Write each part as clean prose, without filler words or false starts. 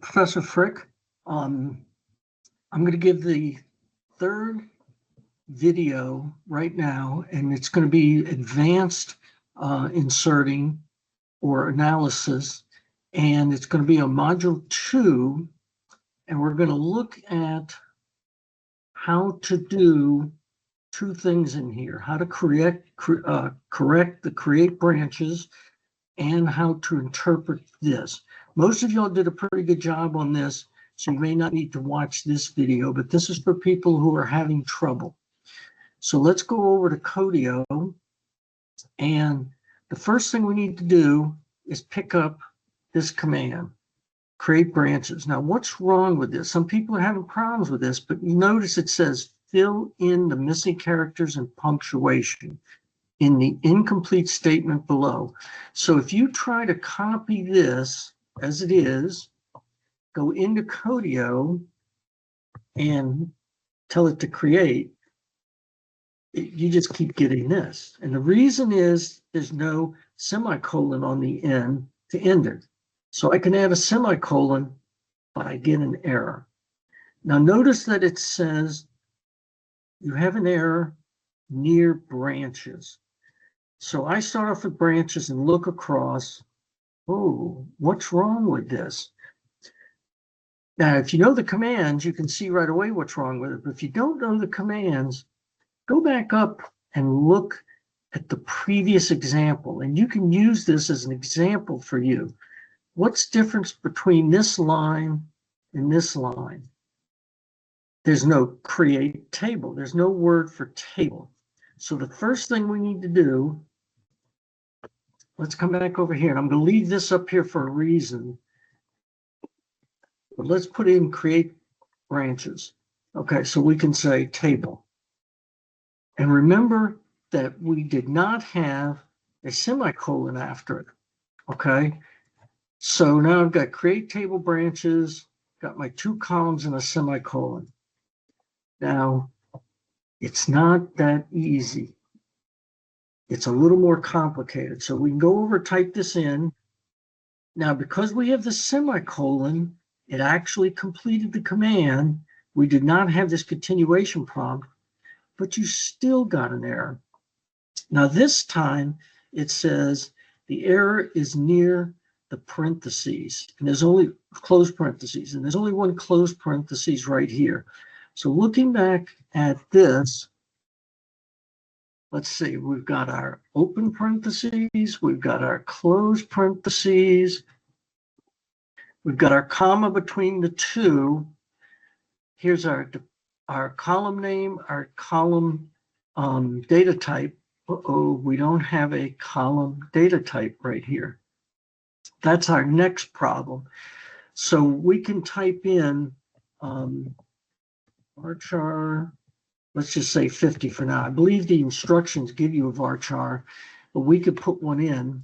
Professor Frick. I'm going to give the third video right now, and it's going to be advanced inserting or analysis, and it's going to be on module 2, and we're going to look at how to do two things in here: how to correct the create branches, and how to interpret this. Most of y'all did a pretty good job on this, so you may not need to watch this video, but this is for people who are having trouble. So let's go over to Codio, and the first thing we need to do is pick up this command, create branches. Now, what's wrong with this? Some people are having problems with this, but you notice it says fill in the missing characters and punctuation in the incomplete statement below. So if you try to copy this as it is, go into Codio and tell it to create, you just keep getting this. And the reason is there's no semicolon on the end to end it. So I can add a semicolon, but I get an error. Now notice that it says you have an error near branches. So I start off with branches and look across. Oh, what's wrong with this? Now, if you know the commands, you can see right away what's wrong with it. But if you don't know the commands, go back up and look at the previous example. And you can use this as an example for you. What's the difference between this line and this line? There's no create table. There's no word for table. So the first thing we need to do, let's come back over here. And I'm going to leave this up here for a reason. But let's put in create branches. Okay, so we can say table. And remember that we did not have a semicolon after it. Okay, so now I've got create table branches, got my 2 columns and a semicolon. Now, it's not that easy. It's a little more complicated. So we can go over, type this in. Now, because we have the semicolon, it actually completed the command. We did not have this continuation prompt, but you still got an error. Now, this time it says the error is near the parentheses, and there's only close parentheses, and there's only one close parentheses right here. So looking back at this, let's see, we've got our open parentheses, we've got our closed parentheses, we've got our comma between the two. Here's our column name, our column data type. Uh-oh, we don't have a column data type right here. That's our next problem. So we can type in varchar, let's just say 50 for now. I believe the instructions give you a varchar, but we could put one in.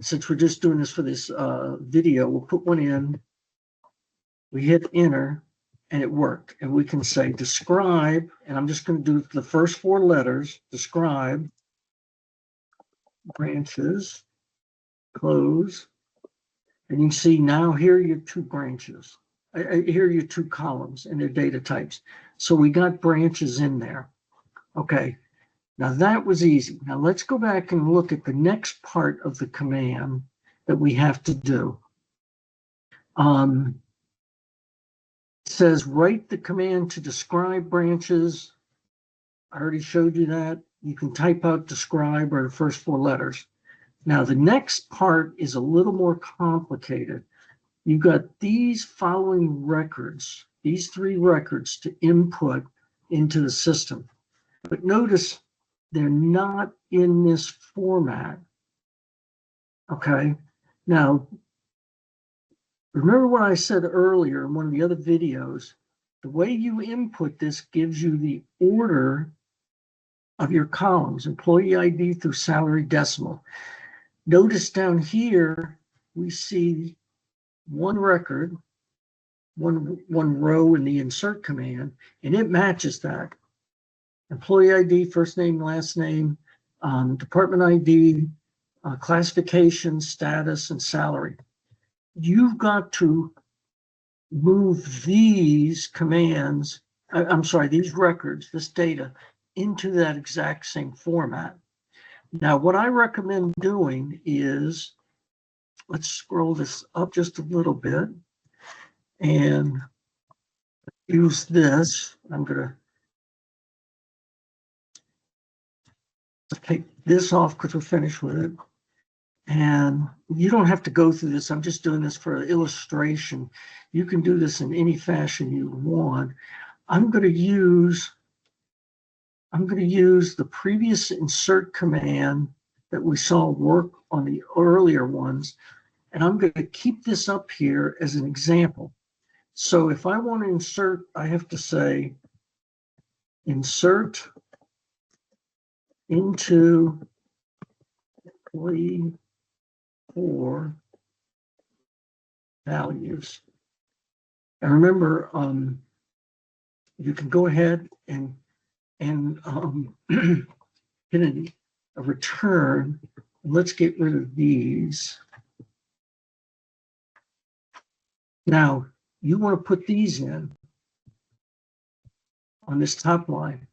Since we're just doing this for this video, we'll put one in. We hit enter, and it worked. And we can say describe, and I'm just going to do the first 4 letters, describe, branches, close, and you can see now here are your 2 branches. Here are your 2 columns and their data types. So we got branches in there. Okay, now that was easy. Now let's go back and look at the next part of the command that we have to do. It says write the command to describe branches. I already showed you that. You can type out describe or the first 4 letters. Now the next part is a little more complicated. You've got these following records, these 3 records to input into the system. But notice they're not in this format. Okay, now remember what I said earlier in one of the other videos, the way you input this gives you the order of your columns, employee ID through salary decimal. Notice down here, we see 1 record, one row in the insert command, and it matches that. Employee ID, first name, last name, department ID, classification, status, and salary. you've got to move these commands, I'm sorry, these records, this data, into that exact same format. Now, what I recommend doing is, let's scroll this up just a little bit and use this. I'm going to take this off because we're finished with it. And you don't have to go through this. I'm just doing this for illustration. You can do this in any fashion you want. I'm going to use the previous insert command that we saw work on the earlier ones, and I'm going to keep this up here as an example. So if I want to insert, I have to say insert into employee for values. And remember, you can go ahead and hit a return. Let's get rid of these. Now, you want to put these in on this top line.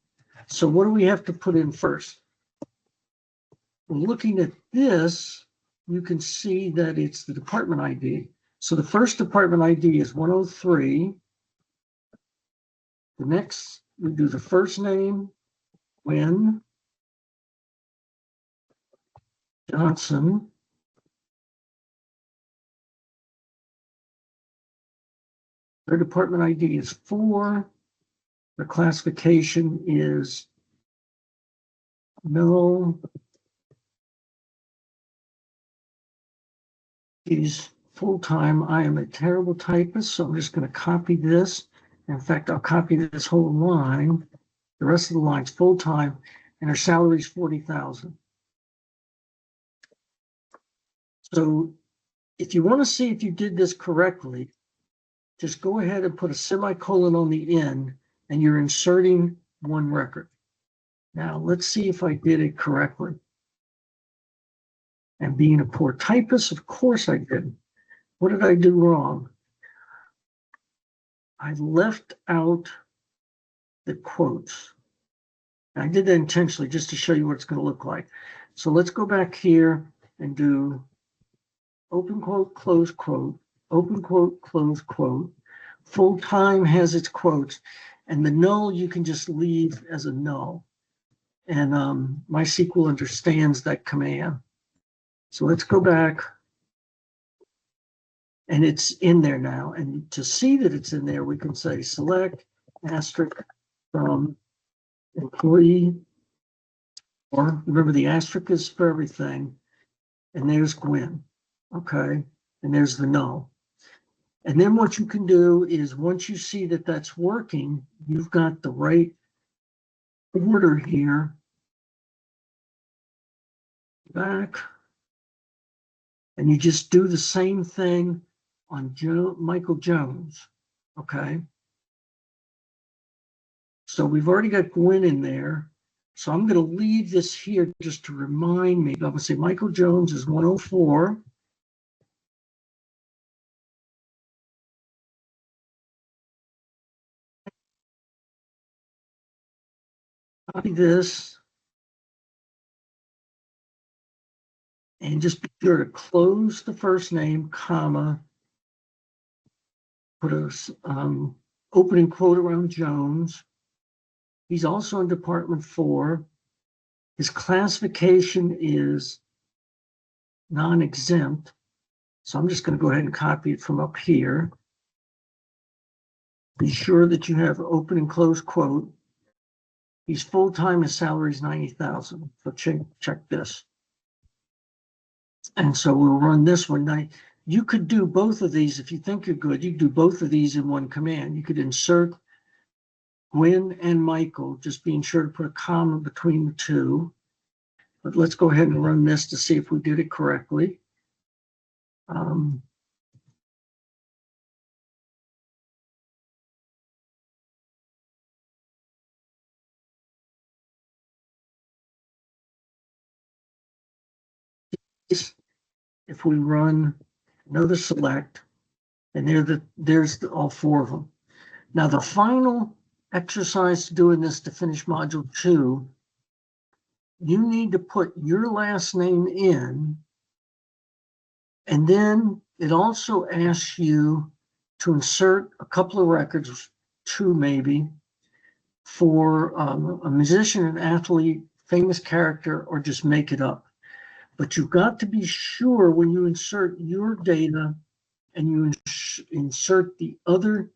So what do we have to put in first? Well, looking at this, you can see that it's the department ID. So the first department ID is 103. The next, we do the first name, Wynn Johnson. Their department ID is 4. Their classification is no. He's full-time. I am a terrible typist, so I'm just going to copy this. In fact, I'll copy this whole line. The rest of the line's full-time, and her salary is $40,000. So if you want to see if you did this correctly, just go ahead and put a semicolon on the end, and you're inserting one record. Now, let's see if I did it correctly. And being a poor typist, of course I did. What did I do wrong? I left out the quotes. I did that intentionally just to show you what it's going to look like. So let's go back here and do open quote, close quote, open quote, close quote. Full time has its quotes, and the null you can just leave as a null. And MySQL understands that command. So let's go back. And it's in there now. And to see that it's in there, we can say select asterisk from employee, or remember the asterisk is for everything. And there's Gwen. Okay. And there's the null. And then what you can do is once you see that that's working, you've got the right order here. Back. And you just do the same thing on Michael Jones. Okay. So we've already got Gwen in there. So I'm going to leave this here just to remind me. I'm going to say Michael Jones is 104. Copy this. And just be sure to close the first name, comma, put a opening quote around Jones. He's also in Department 4. His classification is non-exempt. So I'm just going to go ahead and copy it from up here. Be sure that you have open and close quote. He's full-time, his salary is $90,000. So check this. And so we'll run this one. Now, you could do both of these if you think you're good. You could do both of these in one command. You could insert Gwen and Michael, just being sure to put a comma between the two. But let's go ahead and run this to see if we did it correctly. If we run Notice select, and there's all four of them. Now the final exercise to do in this to finish module 2, you need to put your last name in, and then it also asks you to insert a couple of records, 2 maybe, for a musician, an athlete, famous character, or just make it up. But you've got to be sure when you insert your data and you insert the other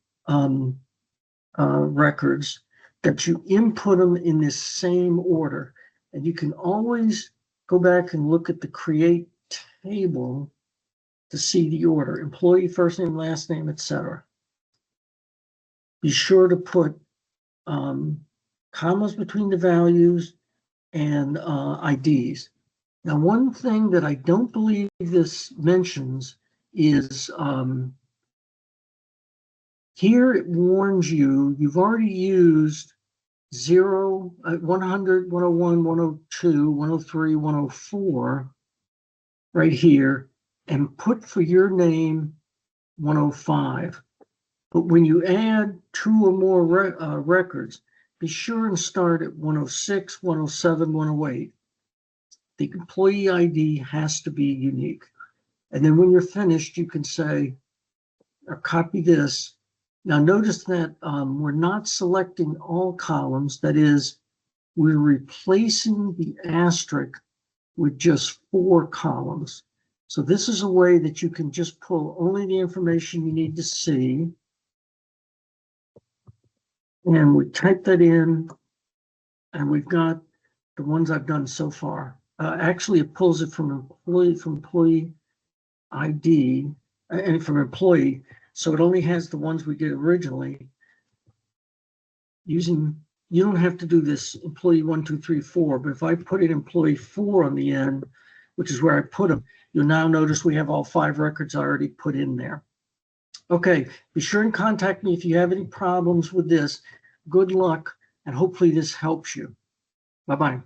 records that you input them in this same order. And you can always go back and look at the create table to see the order: employee, first name, last name, etc. Be sure to put commas between the values and IDs. Now, one thing that I don't believe this mentions is here it warns you, you've already used 0, 100, 101, 102, 103, 104 right here, and put for your name 105. But when you add 2 or more records, be sure and start at 106, 107, 108. The employee ID has to be unique. And then when you're finished, you can say, or copy this. Now notice that we're not selecting all columns. That is, we're replacing the asterisk with just 4 columns. So this is a way that you can just pull only the information you need to see. And we type that in, and we've got the ones I've done so far. Actually, it pulls it from employee ID, and from employee. So it only has the ones we did originally. You don't have to do this employee 1, 2, 3, 4, but if I put in employee 4 on the end, which is where I put them, you'll now notice we have all 5 records already put in there. Okay, be sure and contact me if you have any problems with this. Good luck, and hopefully this helps you. Bye-bye.